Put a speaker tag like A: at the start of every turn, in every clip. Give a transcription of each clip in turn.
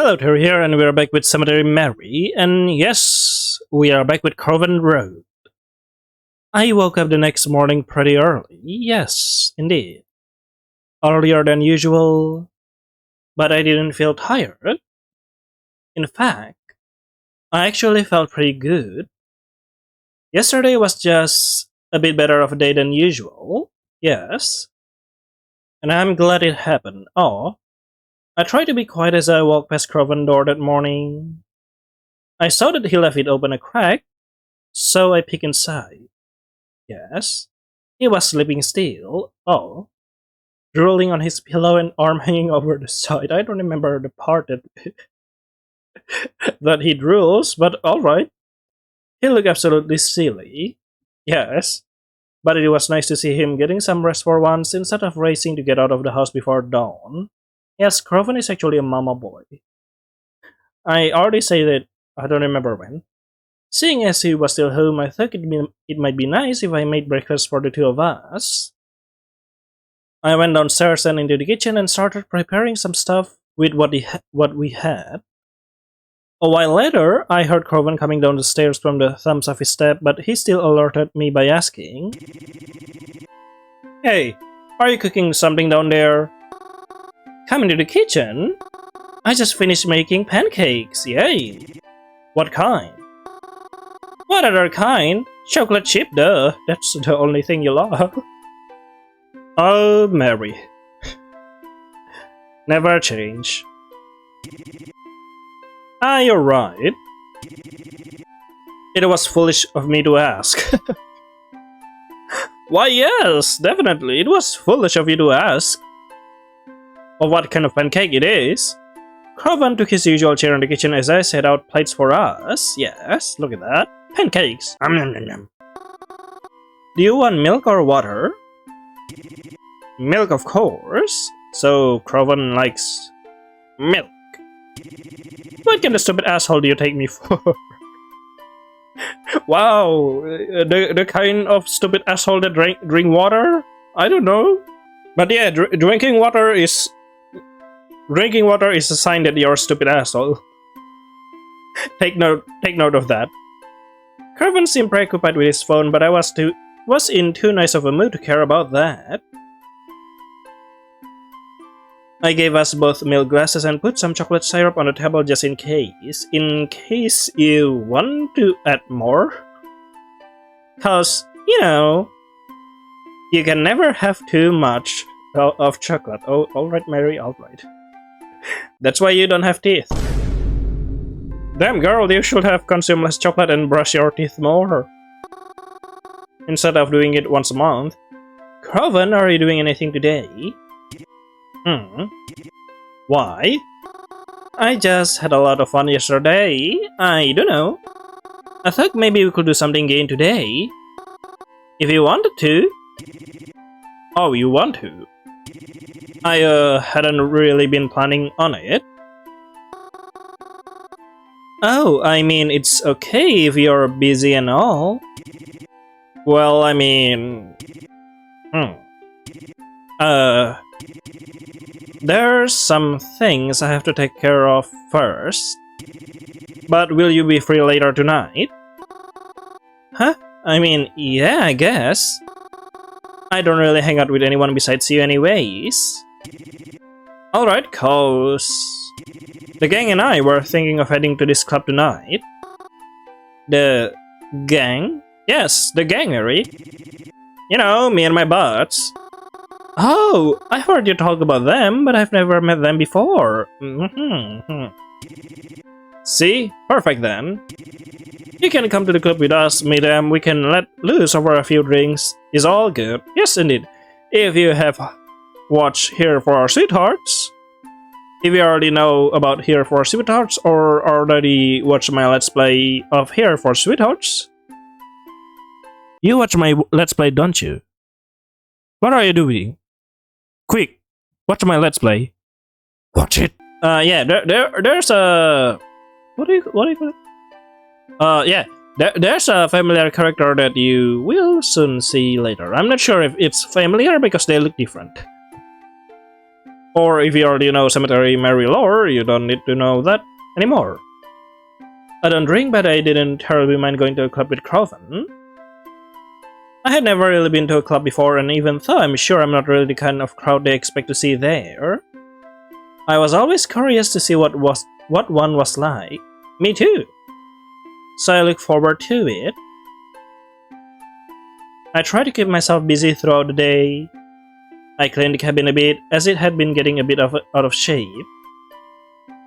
A: Hello, Terry here, and we are back with Cemetery Mary, and yes, we are back with Crowven Road. I woke up the next morning pretty early, yes, indeed. Earlier than usual, but I didn't feel tired. In fact, I actually felt pretty good. Yesterday was just a bit better of a day than usual, yes, and I'm glad it happened. Oh, I tried to be quiet as I walked past Crowven door that morning. I saw that he left it open a crack, so I peeked inside. Yes, he was sleeping still. Oh, drooling on his pillow and arm hanging over the side. I don't remember the part that that he drools, but alright. He looked absolutely silly. Yes, but it was nice to see him getting some rest for once instead of racing to get out of the house before dawn. Yes, Crowven is actually a mama boy. I already say that I don't remember when. Seeing as he was still home, I thought it might be nice if I made breakfast for the two of us. I went downstairs and into the kitchen and started preparing some stuff with what we had. A while later, I heard Crowven coming down the stairs from the thumbs of his step, but he still alerted me by asking, "Hey, are you cooking something down there?" "Come into the kitchen? I just finished making pancakes, yay!" "What kind?" "What other kind? Chocolate chip, duh. That's the only thing you love." Oh, Mary. Never change. Ah, you're right. It was foolish of me to ask. Why, yes, definitely. It was foolish of you to ask. Of what kind of pancake it is? Crowven took his usual chair in the kitchen as I set out plates for us. Yes, look at that. Pancakes. Do you want milk or water? Milk, of course. So Crowven likes milk. What kind of stupid asshole do you take me for? Wow, the kind of stupid asshole that drink water? I don't know. But yeah, drinking water is a sign that you're a stupid asshole. Take note of that. Crowven seemed preoccupied with his phone, but I was in too nice of a mood to care about that. I gave us both milk glasses and put some chocolate syrup on the table just in case. In case you want to add more. Cause, you know, you can never have too much of chocolate. Oh, alright, Mary, alright. That's why you don't have teeth. Damn, girl, you should have consumed less chocolate and brush your teeth more. Instead of doing it once a month. Crowven, are you doing anything today? Why? I just had a lot of fun yesterday. I don't know. I thought maybe we could do something again today. If you wanted to. Oh, you want to? I hadn't really been planning on it. Oh, I mean, it's okay if you're busy and all. Well, I mean... There's some things I have to take care of first. But will you be free later tonight? Huh? I mean, yeah, I guess. I don't really hang out with anyone besides you anyways. Alright, cause... the gang and I were thinking of heading to this club tonight. The gang? Yes, the gang, Mary. You know, me and my buds. Oh, I heard you talk about them, but I've never met them before. See? Perfect then. You can come to the club with us, meet them, we can let loose over a few drinks. It's all good. Yes, indeed. If you have watched Here for Our Sweethearts, if you already know about Here for Sweethearts or already watched my Let's Play of Here for Sweethearts, you watch my Let's Play, don't you? What are you doing? Quick, watch my Let's Play. Watch it. Yeah, there's a... What do you call it? Yeah, there's a familiar character that you will soon see later. I'm not sure if it's familiar because they look different. Or if you already know Cemetery Mary lore, you don't need to know that anymore. I don't drink, but I didn't terribly mind going to a club with Crowven. I had never really been to a club before, and even though I'm sure I'm not really the kind of crowd they expect to see there, I was always curious to see what one was like. Me too. So I look forward to it. I try to keep myself busy throughout the day. I cleaned the cabin a bit, as it had been getting a bit out of shape,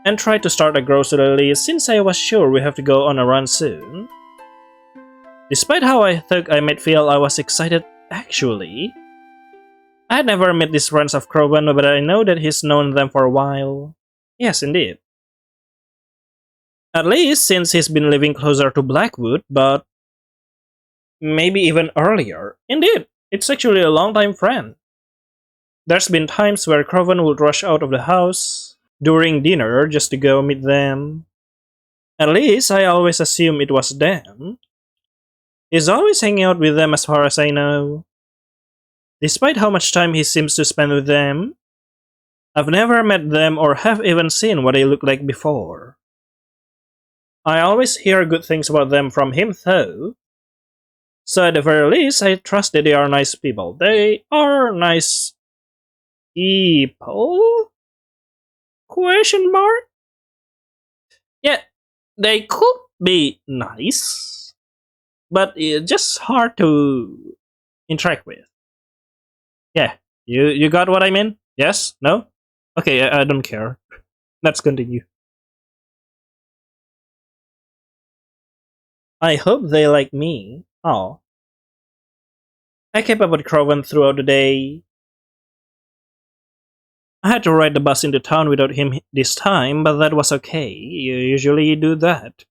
A: and tried to start a grocery list since I was sure we have to go on a run soon. Despite how I thought I might feel, I was excited actually. I had never met these friends of Crowven, but I know that he's known them for a while. Yes, indeed. At least since he's been living closer to Blackwood, but maybe even earlier. Indeed, it's actually a long-time friend. There's been times where Crowven would rush out of the house during dinner just to go meet them. At least I always assume it was them. He's always hanging out with them as far as I know. Despite how much time he seems to spend with them, I've never met them or have even seen what they look like before. I always hear good things about them from him though. So at the very least, I trust that they are nice people. They are nice people? Question mark? Yeah, they could be nice, but it's just hard to interact with. Yeah, you got what I mean? Yes? No? Okay, I don't care. Let's continue. I hope they like me. Oh. I kept up with Crowven throughout the day. I had to ride the bus into town without him this time, but that was okay. You usually do that.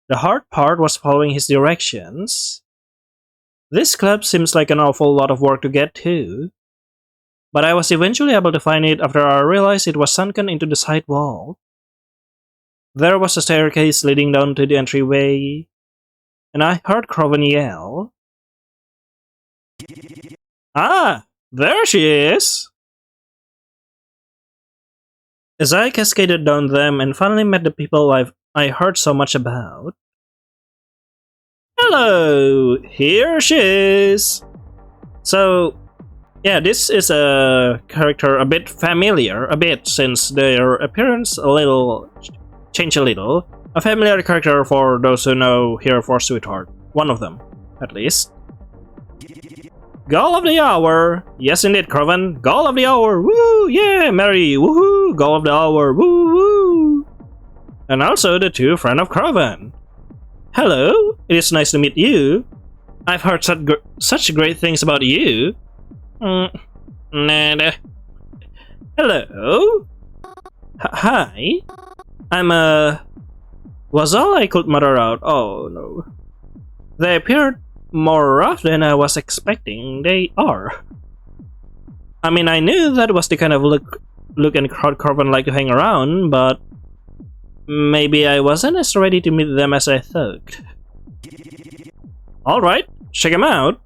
A: The hard part was following his directions. This club seems like an awful lot of work to get to, but I was eventually able to find it after I realized it was sunken into the side wall. There was a staircase leading down to the entryway, and I heard Crowven yell. Ah, there she is! As I cascaded down them and finally met the people I heard so much about. Hello! Here she is! So, yeah, this is a character a bit familiar, since their appearance changed a little. A familiar character for those who know Here for Sweetheart. One of them, at least. Goal of the hour! Yes indeed, Crowven. Goal of the hour! Woo! Yeah, Mary! Woohoo! Goal of the hour! Woo woo! And also the two friends of Crowven. Hello! It is nice to meet you. I've heard such great things about you. Nada. Hello? Hi? Was all I could mutter out. Oh no. They appeared more rough than I was expecting. They are. I mean, I knew that was the kind of look and crowd Crowven like to hang around, but maybe I wasn't as ready to meet them as I thought. Alright, check them out.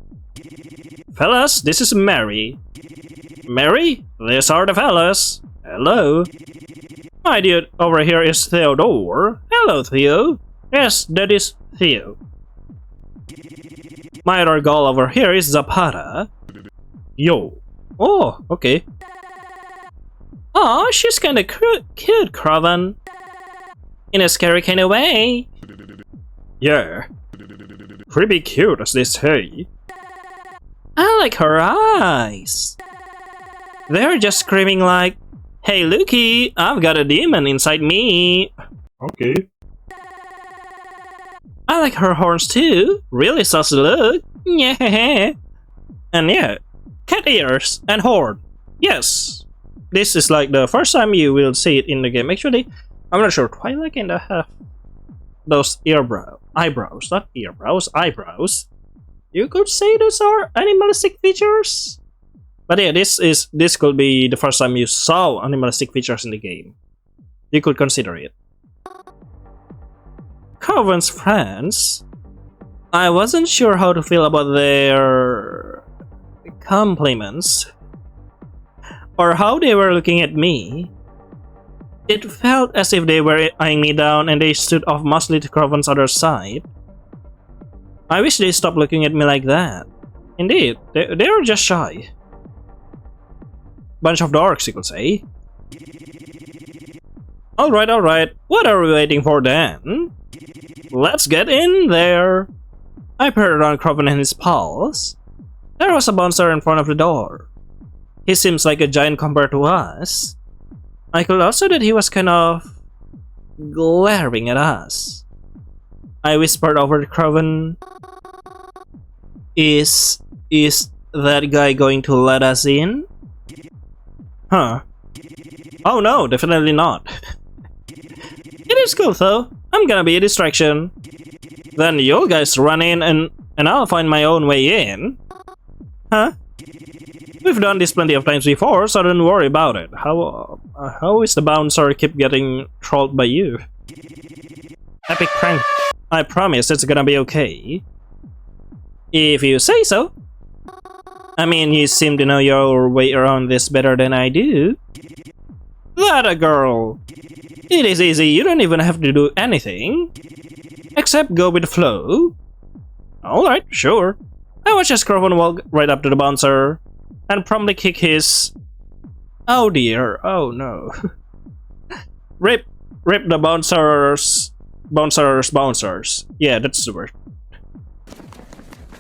A: Fellas, this is Mary. Mary, these are the fellas. Hello. My dude over here is Theodore. Hello, Theo. Yes, that is Theo. My other girl over here is Zapata. Yo. Oh, okay. Aw, she's kinda cute, Crowven. In a scary kinda way. Yeah. Pretty cute, as they say. I like her eyes. They're just screaming like, "Hey, looky, I've got a demon inside me." Okay. I like her horns too. Really sus look. Yeah. And yeah, cat ears and horn. Yes. This is like the first time you will see it in the game. Actually, I'm not sure. Twilight kinda have those eyebrows, not earbrows, eyebrows. You could say those are animalistic features. But yeah, this could be the first time you saw animalistic features in the game. You could consider it. Crowven's friends. I wasn't sure how to feel about their compliments. or how they were looking at me. It felt as if they were eyeing me down and they stood off mostly to Crowven's other side. I wish they stopped looking at me like that. Indeed, they were just shy. Bunch of dorks, you could say. Alright, what are we waiting for then? Let's get in there! I peered around Crowven and his pals. There was a bouncer in front of the door. He seems like a giant compared to us. I could also that he was kind of glaring at us. I whispered over to Crowven, Is that guy going to let us in? Huh. Oh no, definitely not. It is cool though. I'm gonna be a distraction. Then you guys run in and I'll find my own way in. Huh? We've done this plenty of times before, so don't worry about it. How is the bouncer keep getting trolled by you? Epic prank. I promise it's gonna be okay. If you say so. I mean, you seem to know your way around this better than I do. That a girl. It is easy, you don't even have to do anything. Except go with the flow. Alright, sure. I watched as Crowven walk right up to the bouncer and promptly kick his... Oh dear, oh no. Rip the bouncers. Yeah, that's the word.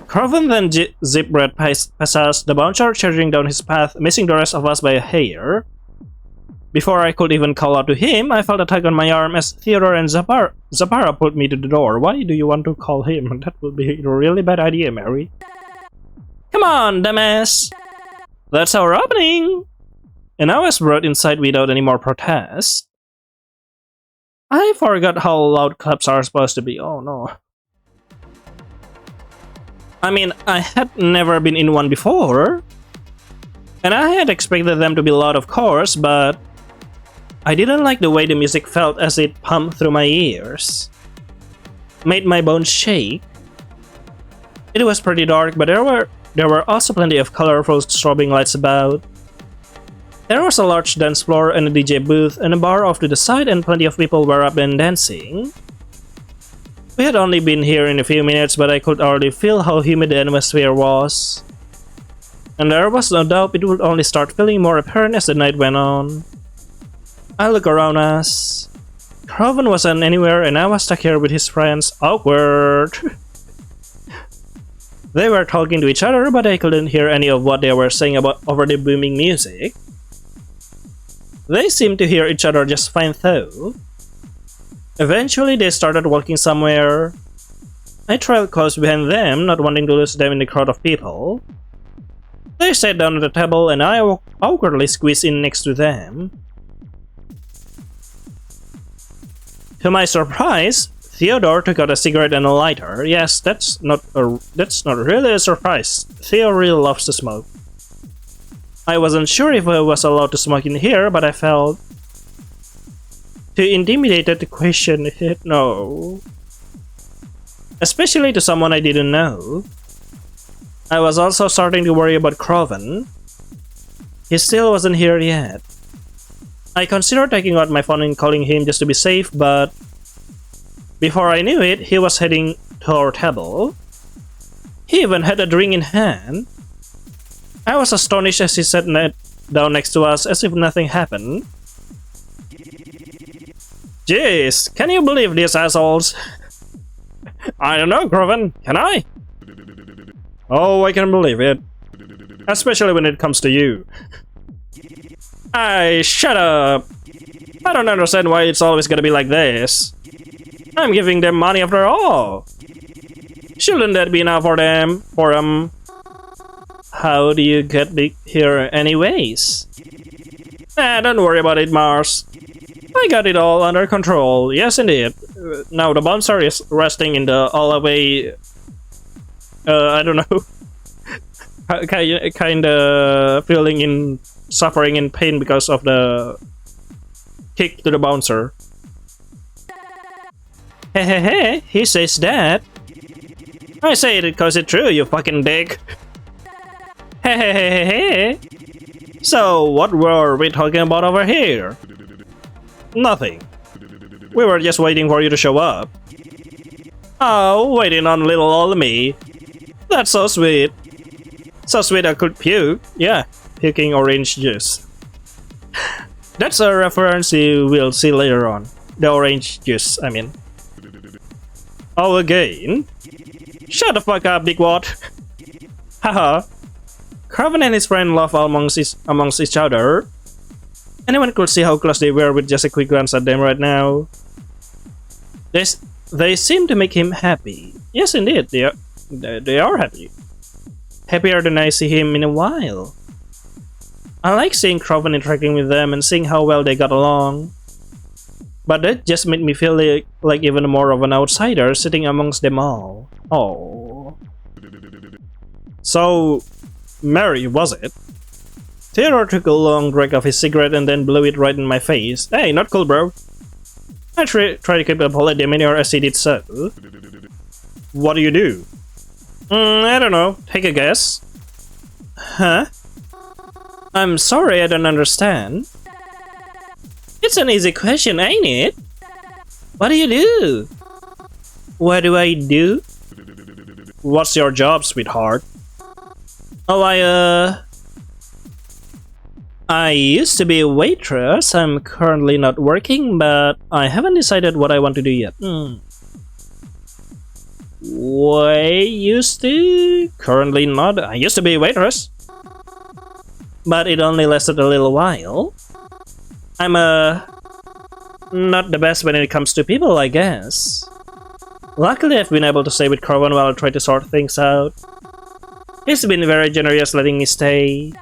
A: Crowven then zipped right past us, the bouncer charging down his path, missing the rest of us by a hair. Before I could even call out to him, I felt a tug on my arm as Theodore and Zapara pulled me to the door. Why do you want to call him? That would be a really bad idea, Mary. Come on, dumbass! That's our opening! And I was brought inside without any more protest. I forgot how loud clubs are supposed to be. Oh no. I mean, I had never been in one before. And I had expected them to be loud, of course, but I didn't like the way the music felt as it pumped through my ears. Made my bones shake. It was pretty dark, but there were also plenty of colorful strobing lights about. There was a large dance floor and a DJ booth and a bar off to the side, and plenty of people were up and dancing. We had only been here in a few minutes, but I could already feel how humid the atmosphere was. And there was no doubt it would only start feeling more apparent as the night went on. I looked around us. Crowven wasn't anywhere and I was stuck here with his friends. Awkward! They were talking to each other, but I couldn't hear any of what they were saying over the booming music. They seemed to hear each other just fine though. Eventually they started walking somewhere. I trailed close behind them, not wanting to lose them in the crowd of people. They sat down at the table and I awkwardly squeezed in next to them. To my surprise, Theodore took out a cigarette and a lighter. Yes, that's not really a surprise. Theo really loves to smoke. I wasn't sure if I was allowed to smoke in here, but I felt too intimidated to question it. No. Especially to someone I didn't know. I was also starting to worry about Crowven. He still wasn't here yet. I considered taking out my phone and calling him just to be safe, but before I knew it, he was heading to our table. He even had a drink in hand. I was astonished as he sat down next to us as if nothing happened. Jeez, can you believe these assholes? I don't know, Crowven, can I? Oh, I can believe it. Especially when it comes to you. Shut up! I don't understand why it's always gonna be like this. I'm giving them money after all. Shouldn't that be enough for them? How do you get here anyways? Don't worry about it, Mars. I got it all under control. Yes, indeed. Now the bouncer is resting in the hallway. I don't know. Kinda feeling suffering in pain because of the kick to the bouncer. Hey, he says that. I say it because it's true, you fucking dick. Hey. So, what were we talking about over here? Nothing. We were just waiting for you to show up. Oh, waiting on little old me. That's so sweet. So sweet I could puke. Yeah, puking orange juice. That's a reference you will see later on. The orange juice, I mean. Oh, again? Shut the fuck up, dickwad. Haha. Crowven and his friend laugh amongst each other. Anyone could see how close they were with just a quick glance at them right now. They seem to make him happy. Yes, indeed, they are happy. Happier than I see him in a while. I like seeing Crowven interacting with them and seeing how well they got along. But that just made me feel like even more of an outsider sitting amongst them all. Oh. So, Mary, was it? Theodore took a long drag of his cigarette and then blew it right in my face. Hey, not cool, bro. I try to keep a polite demeanor as he did so. What do you do? I don't know. Take a guess. Huh? I'm sorry, I don't understand. It's an easy question, ain't it? What do you do? What do I do? What's your job, sweetheart? Oh, I used to be a waitress. I'm currently not working, but I haven't decided what I want to do yet. Used to? Currently not. I used to be a waitress. But it only lasted a little while. I'm not the best when it comes to people, I guess. Luckily, I've been able to stay with Crowven while I try to sort things out. He's been very generous letting me stay.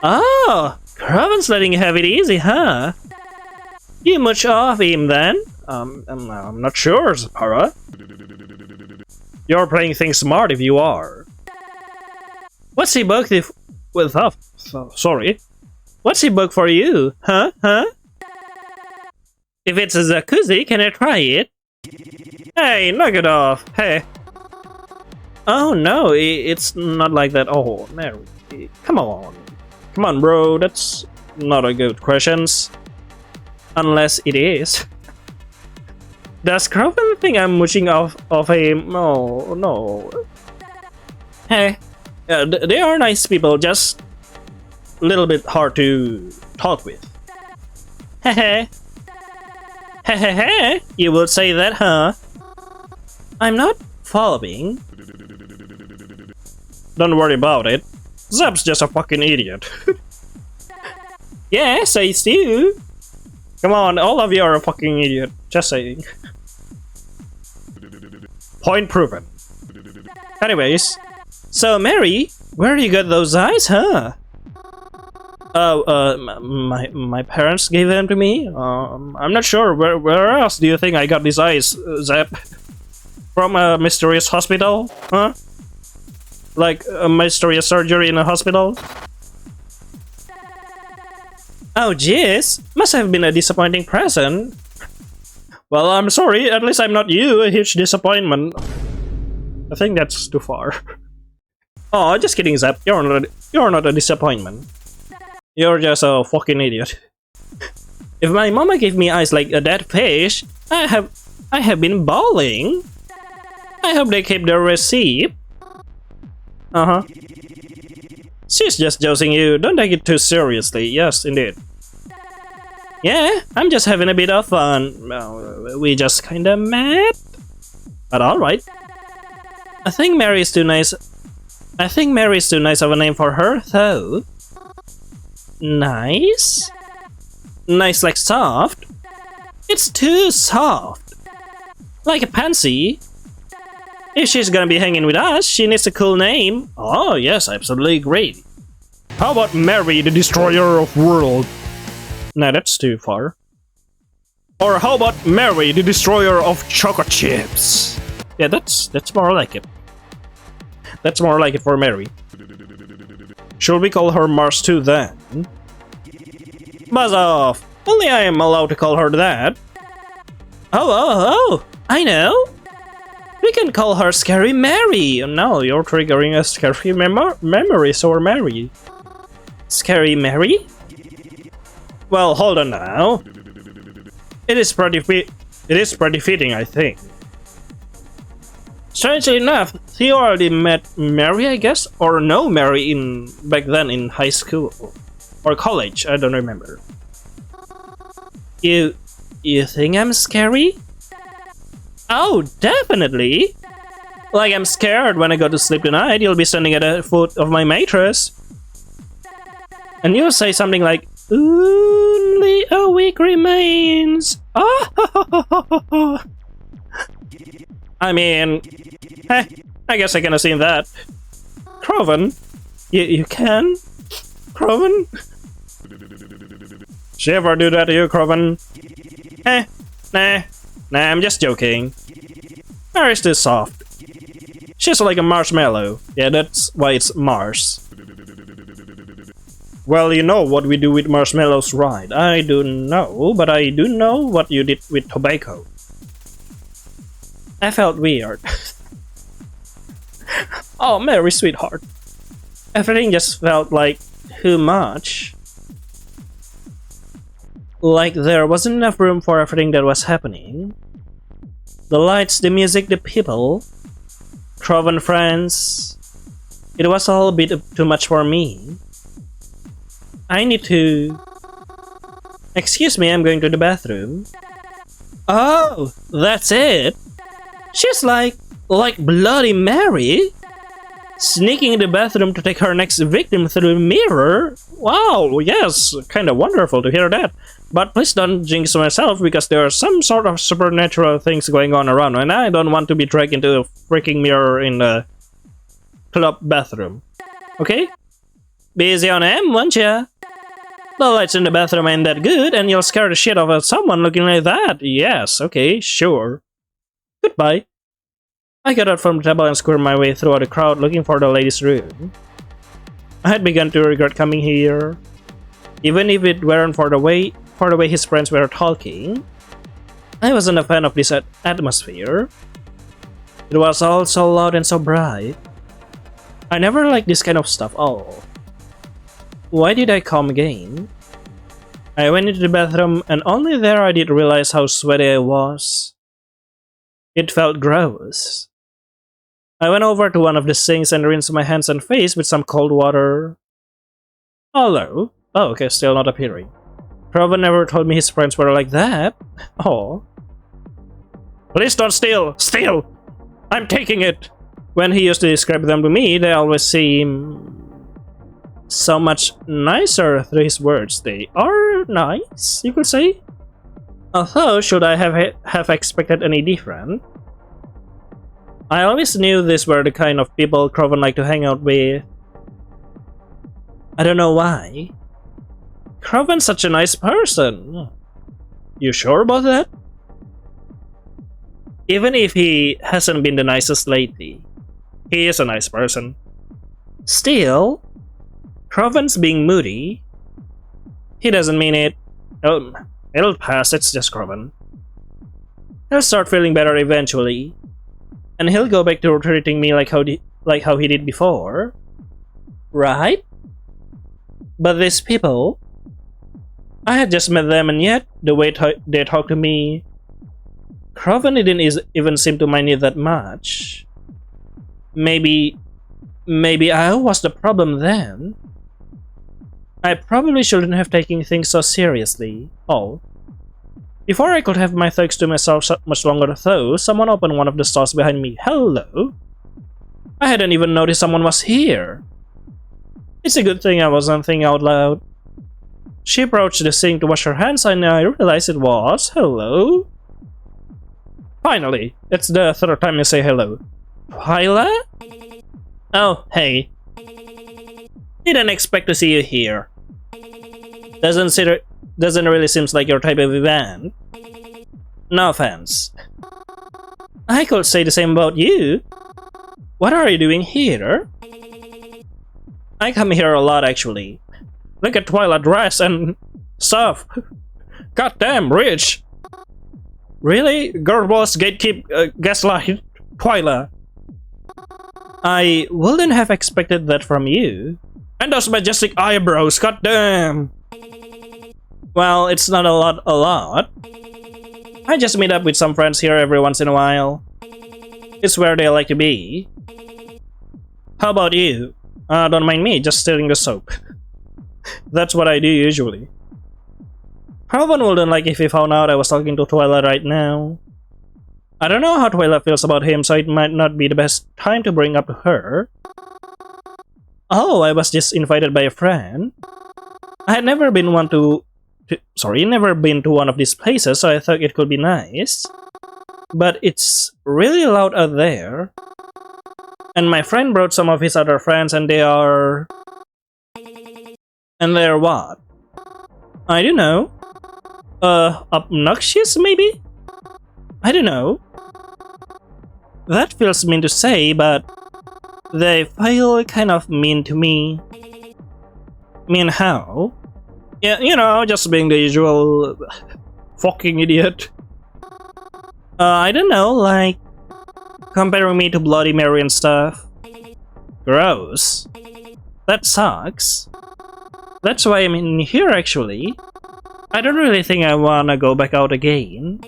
A: Oh, Crowven's letting you have it easy, huh? You much off him then? I'm not sure, Zapara. You're playing things smart if you are. What's he booked with? Sorry. What's he booked for you? Huh? If it's a jacuzzi, can I try it? Hey, knock it off. Hey. Oh no, it's not like that. Oh, Mary. Come on. Come on, bro. That's not a good question. Unless it is. Does Crowven think I'm mooching off him? No. Hey, they are nice people, just a little bit hard to talk with. Hehe. Hehehe, you would say that, huh? I'm not following. Don't worry about it. Zeb's just a fucking idiot. Yeah, says you. Come on, all of you are a fucking idiot. Just saying. Point proven. Anyways, so Mary, where you got those eyes, huh? My parents gave them to me. I'm not sure. Where else do you think I got these eyes, Zeb? From a mysterious hospital, huh? Like a mysterious surgery in a hospital? Oh jeez, must have been a disappointing present. Well, I'm sorry, at least I'm not you, a huge disappointment. I think that's too far. Oh, just kidding, Zep, you're not a disappointment. You're just a fucking idiot. If my mama gave me eyes like a dead fish, I have been bawling. I hope they keep their receipt. She's just joking you, don't take it too seriously, yes indeed. Yeah, I'm just having a bit of fun. We just kinda met. But alright. I think Mary is too nice of a name for her, though. Nice? Nice like soft? It's too soft. Like a pansy. If she's gonna be hanging with us, she needs a cool name. Oh yes, I absolutely agree. How about Mary, the Destroyer of World? Nah, that's too far. Or how about Mary, the Destroyer of Chocolate Chips? Yeah, that's more like it. That's more like it for Mary. Should we call her Mars 2 then? Buzz off! Only I am allowed to call her that. Oh, I know! We can call her Scary Mary! No, you're triggering a scary memories or Mary. Scary Mary? Well, hold on now. It is pretty fitting, I think. Strangely enough, he already met Mary, I guess, or no Mary back then in high school or college. I don't remember. You think I'm scary? Oh, definitely. Like I'm scared when I go to sleep tonight. You'll be standing at the foot of my mattress, and you'll say something like, "Only a week remains." Oh. I mean, I guess I can assume that. Crowven? You can? Crowven? She ever do that to you, Crowven? Nah, I'm just joking. Mary's too soft. She's like a marshmallow. Yeah, that's why it's Mars. Well, you know what we do with marshmallows, right? I don't know, but I do know what you did with tobacco. I felt weird. Oh, Mary, sweetheart. Everything just felt like too much. Like there wasn't enough room for everything that was happening. The lights, the music, the people. Crowven friends. It was all a bit too much for me. I need to... Excuse me, I'm going to the bathroom. Oh, that's it. She's like Bloody Mary. Sneaking in the bathroom to take her next victim through the mirror. Wow, yes, kind of wonderful to hear that. But please don't jinx myself, because there are some sort of supernatural things going on around, and I don't want to be dragged into a freaking mirror in the club bathroom. Okay? Be easy on him, won't ya? The lights in the bathroom ain't that good, and you'll scare the shit out of someone looking like that. Yes, okay, sure. Goodbye. I got out from the table and squirmed my way through the crowd looking for the ladies' room. I had begun to regret coming here. Even if it weren't for the way his friends were talking, I wasn't a fan of this atmosphere. It was all so loud and so bright. I never liked this kind of stuff at all. Why did I come again? I went into the bathroom, and only there I did realize how sweaty I was. It felt gross. I went over to one of the sinks and rinsed my hands and face with some cold water. Hello? Oh, okay, still not appearing. Crowven never told me his friends were like that. Oh. Please don't steal! Steal! I'm taking it! When he used to describe them to me, they always seem so much nicer through his words. They are nice, you could say. Although, should I have expected any different? I always knew these were the kind of people Crowven liked to hang out with. I don't know why. Crowven's such a nice person. You sure about that? Even if he hasn't been the nicest lately, he is a nice person. Still, Crowven's being moody. He doesn't mean it. Oh, it'll pass, it's just Crowven. He'll start feeling better eventually. And he'll go back to treating me like how he did before. Right? But these people... I had just met them, and yet, the way they talk to me... Crowven didn't even seem to mind it that much. Maybe I was the problem then. I probably shouldn't have taken things so seriously. Oh. Before I could have my thoughts to myself much longer though, someone opened one of the stalls behind me. Hello? I hadn't even noticed someone was here. It's a good thing I wasn't thinking out loud. She approached the sink to wash her hands, and I realized it was... Hello? Finally, it's the third time you say hello. Twyla? Oh, hey. Didn't expect to see you here. Doesn't really seem like your type of event. No offense. I could say the same about you. What are you doing here? I come here a lot, actually. Look at Twyla dress and stuff. Goddamn rich. Really? Girl boss gaslight Twyla. I wouldn't have expected that from you. And those majestic eyebrows, goddamn! Well, it's not a lot. I just meet up with some friends here every once in a while. It's where they like to be. How about you? Don't mind me, just stirring the soap. That's what I do usually. Crowven wouldn't like if he found out I was talking to Twyla right now. I don't know how Twyla feels about him, so it might not be the best time to bring up to her. Oh, I was just invited by a friend. I had never been never been to one of these places, so I thought it could be nice. But it's really loud out there. And my friend brought some of his other friends and they're what? I don't know. Obnoxious maybe? I don't know. That feels mean to say, but they feel kind of mean to me. Mean how? Yeah, you know, just being the usual fucking idiot. I don't know, like comparing me to Bloody Mary and stuff. Gross. That sucks. That's why I'm in here actually. I don't really think I wanna go back out again.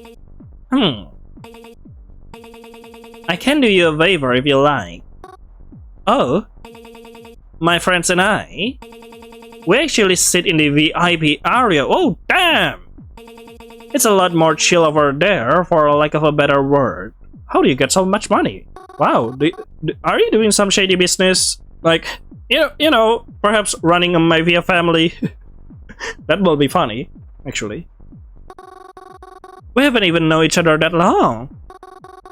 A: I can do you a favor if you like. Oh? My friends and I? We actually sit in the VIP area. Oh, damn! It's a lot more chill over there, for lack of a better word. How do you get so much money? Wow, are you doing some shady business? Like, you know, perhaps running a mafia family? That will be funny, actually. We haven't even known each other that long.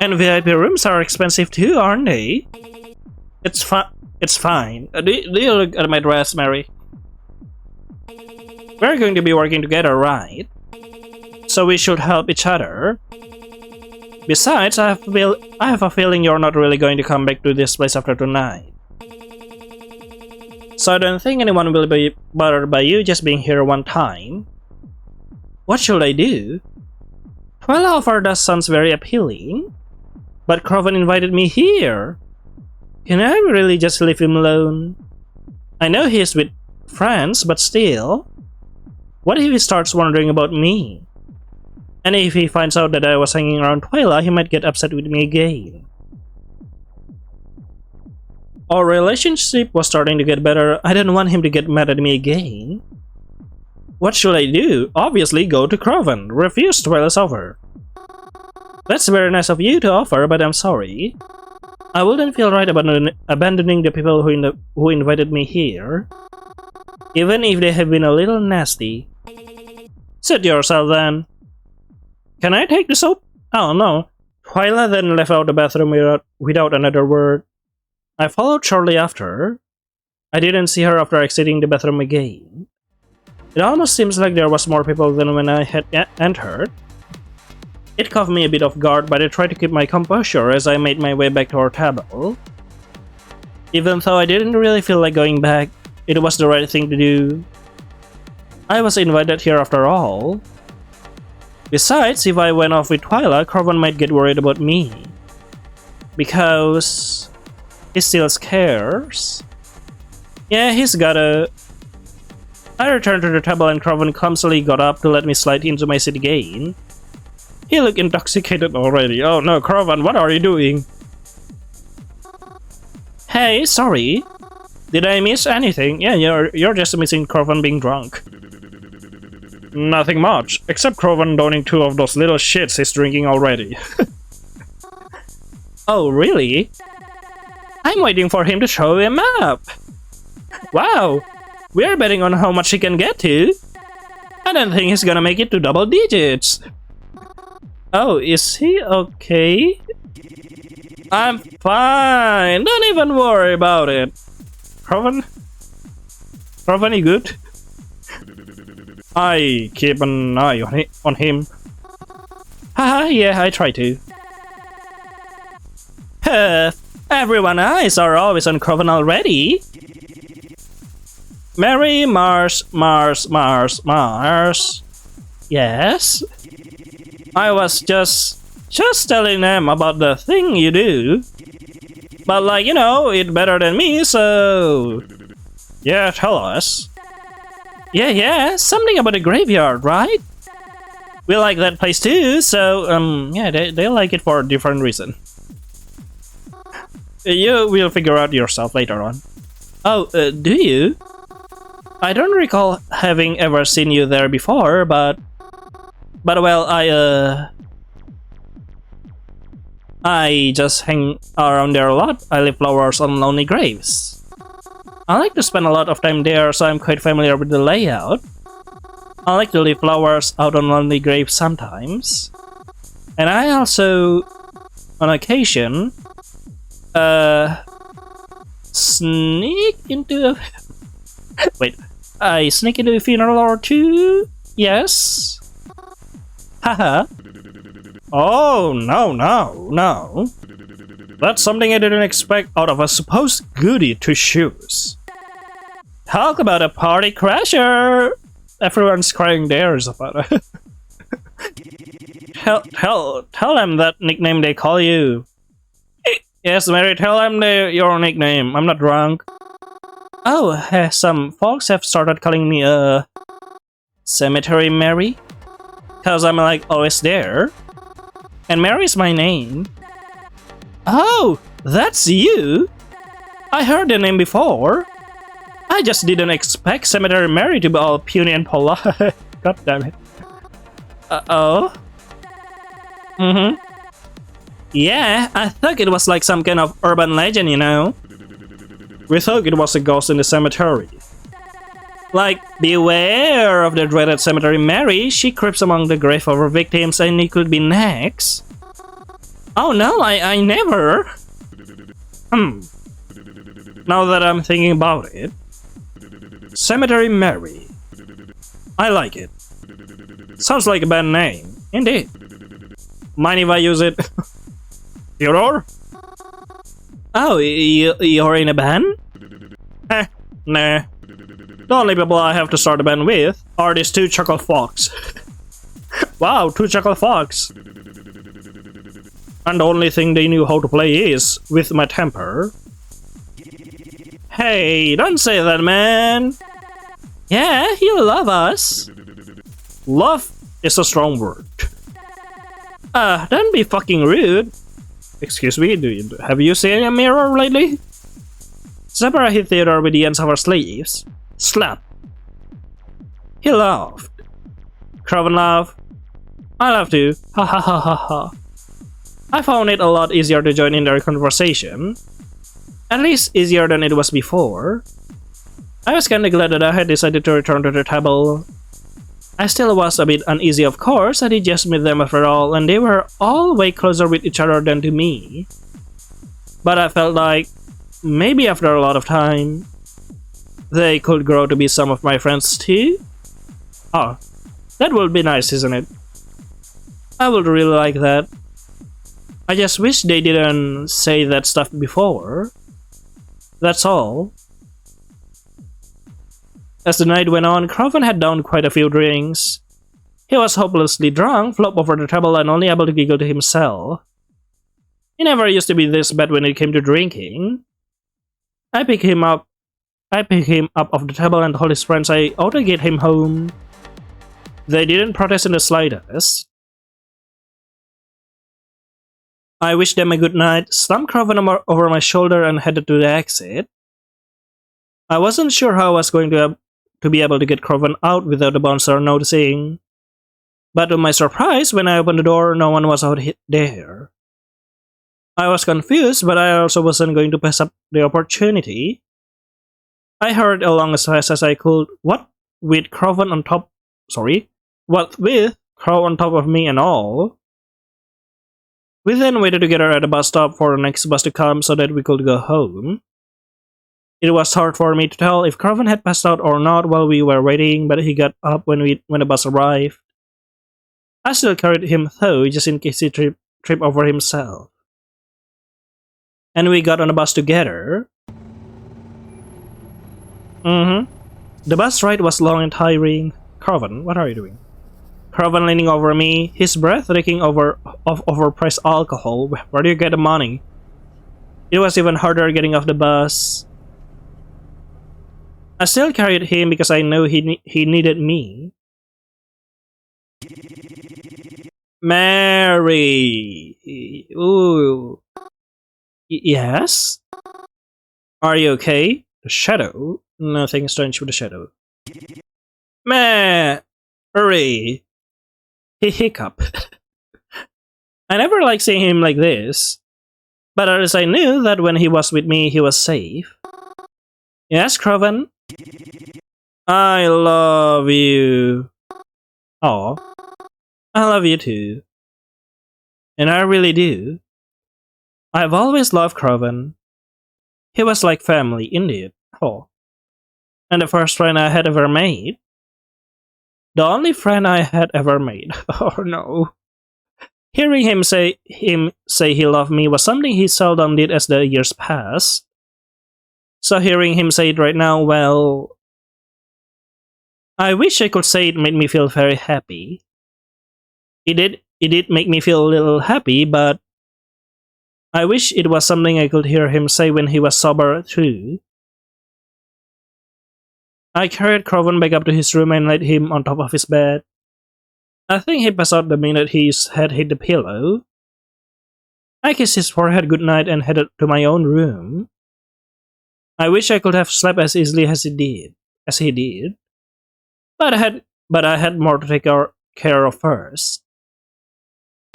A: And VIP rooms are expensive too, aren't they? It's fine. Do you look at my dress, Mary? We're going to be working together, right? So we should help each other. Besides, I have a feeling you're not really going to come back to this place after tonight. So I don't think anyone will be bothered by you just being here one time. What should I do? Well, offer does sounds very appealing. But Crowven invited me here. Can I really just leave him alone? I know he's with friends, but still. What if he starts wondering about me? And if he finds out that I was hanging around Twyla, he might get upset with me again. Our relationship was starting to get better. I didn't want him to get mad at me again. What should I do? Obviously go to Crowven. Refuse Twyla's offer. That's very nice of you to offer, but I'm sorry. I wouldn't feel right about abandoning the people who invited me here. Even if they have been a little nasty. Suit yourself then. Can I take the soap? Oh no. Twyla then left out the bathroom without another word. I followed shortly after. I didn't see her after exiting the bathroom again. It almost seems like there was more people than when I had entered. It caught me a bit off guard, but I tried to keep my composure as I made my way back to our table. Even though I didn't really feel like going back, it was the right thing to do. I was invited here after all. Besides, if I went off with Twyla, Crowven might get worried about me. Because he still cares. Yeah, he's gotta. I returned to the table and Crowven clumsily got up to let me slide into my seat again. He looked intoxicated already. Oh no, Crowven, what are you doing? Hey, sorry. Did I miss anything? Yeah, you're just missing Crowven being drunk. Nothing much, except Crowven downing 2 of those little shits he's drinking already. Oh, really? I'm waiting for him to show him up. Wow, we're betting on how much he can get to. I don't think he's gonna make it to double digits. Oh, is he okay? I'm fine. Don't even worry about it. Crowven? Crowven, you good? I keep an eye on him. Haha, yeah, I try to. Everyone's eyes are always on Crowven already. Mary, Mars. Yes? I was just telling them about the thing you do. But like, you know, it's better than me, so... Yeah, tell us. Yeah, something about a graveyard, right? We like that place too, so, yeah, they like it for a different reason. You will figure out yourself later on. Oh, do you? I don't recall having ever seen you there before, but well, I just hang around there a lot. I leave flowers on lonely graves. I like to spend a lot of time there, so I'm quite familiar with the layout. I like to leave flowers out on lonely graves sometimes. And I also, on occasion, sneak into a... Wait, I sneak into a funeral or two? Yes? Haha. Oh, no. That's something I didn't expect out of a supposed goody to shoes. Talk about a party crasher! Everyone's crying theirs about it. Tell them that nickname they call you. Yes, Mary, tell them your nickname. I'm not drunk. Oh, some folks have started calling me Cemetery Mary. Cause I'm like always there. And Mary's my name. Oh, that's you? I heard the name before. I just didn't expect Cemetery Mary to be all puny and polite. God damn it. Oh? Mm-hmm. Yeah, I thought it was like some kind of urban legend, you know? We thought it was a ghost in the cemetery. Like, beware of the dreaded Cemetery Mary. She creeps among the grave of her victims and you could be next. Oh no, I never. Now that I'm thinking about it. Cemetery Mary. I like it. Sounds like a bad name. Indeed. Mind if I use it? Theodore? Oh, you're in a band? Nah. The only people I have to start a band with are these two chocolate fox. Wow, two chocolate fox. And the only thing they knew how to play is with my temper. Hey, don't say that, man. Yeah, you love us. Love is a strong word. Don't be fucking rude. Excuse me, have you seen a mirror lately? Zebra hit Theodore with the ends of her sleeves. Slap. He laughed. Crowven laughed. I laughed too. Ha ha ha ha ha. I found it a lot easier to join in their conversation. At least easier than it was before. I was kinda glad that I had decided to return to the table. I still was a bit uneasy, of course. I did just meet them after all, and they were all way closer with each other than to me. But I felt like, maybe after a lot of time, they could grow to be some of my friends too? Oh, that would be nice, isn't it? I would really like that. I just wish they didn't say that stuff before. That's all. As the night went on, Crowven had downed quite a few drinks. He was hopelessly drunk, flopped over the table and only able to giggle to himself. He never used to be this bad when it came to drinking. I picked him up off the table and told his friends I ought to get him home. They didn't protest in the slightest. I wished them a good night, slammed Crowven over my shoulder and headed to the exit. I wasn't sure how I was going to be able to get Crowven out without the bouncer noticing. But to my surprise, when I opened the door, no one was out there. I was confused, but I also wasn't going to pass up the opportunity. I hurried along as fast as I could, what with Crow on top of me and all. We then waited together at the bus stop for the next bus to come so that we could go home. It was hard for me to tell if Crowven had passed out or not while we were waiting, but he got up when the bus arrived. I still carried him though, just in case he tripped over himself. And we got on the bus together. The bus ride was long and tiring. Crowven, what are you doing? Crowven leaning over me, his breath reeking of overpriced alcohol. Where do you get the money? It was even harder getting off the bus. I still carried him because I know he needed me. Mary! Ooh. Yes? Are you okay? The shadow? Nothing strange with the shadow. Mary! He hiccuped. I never liked seeing him like this. But at least I knew that when he was with me, he was safe. Yes, Crowven? I love you. Aw. I love you too. And I really do. I've always loved Crowven. He was like family, indeed. Oh. And the first friend I had ever made. The only friend I had ever made. Oh no. Hearing him say he loved me was something he seldom did as the years passed. So hearing him say it right now, well, I wish I could say it made me feel very happy. It did make me feel a little happy, but I wish it was something I could hear him say when he was sober too. I carried Crowven back up to his room and laid him on top of his bed. I think he passed out the minute his head hit the pillow. I kissed his forehead goodnight and headed to my own room. I wish I could have slept as easily as he did. But I had more to take care of first.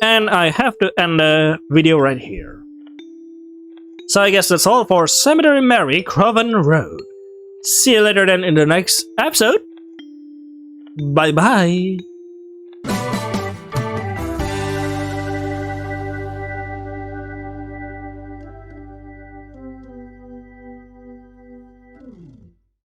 A: And I have to end the video right here. So I guess that's all for Cemetery Mary, Crowven Road. See you later then in the next episode. Bye bye.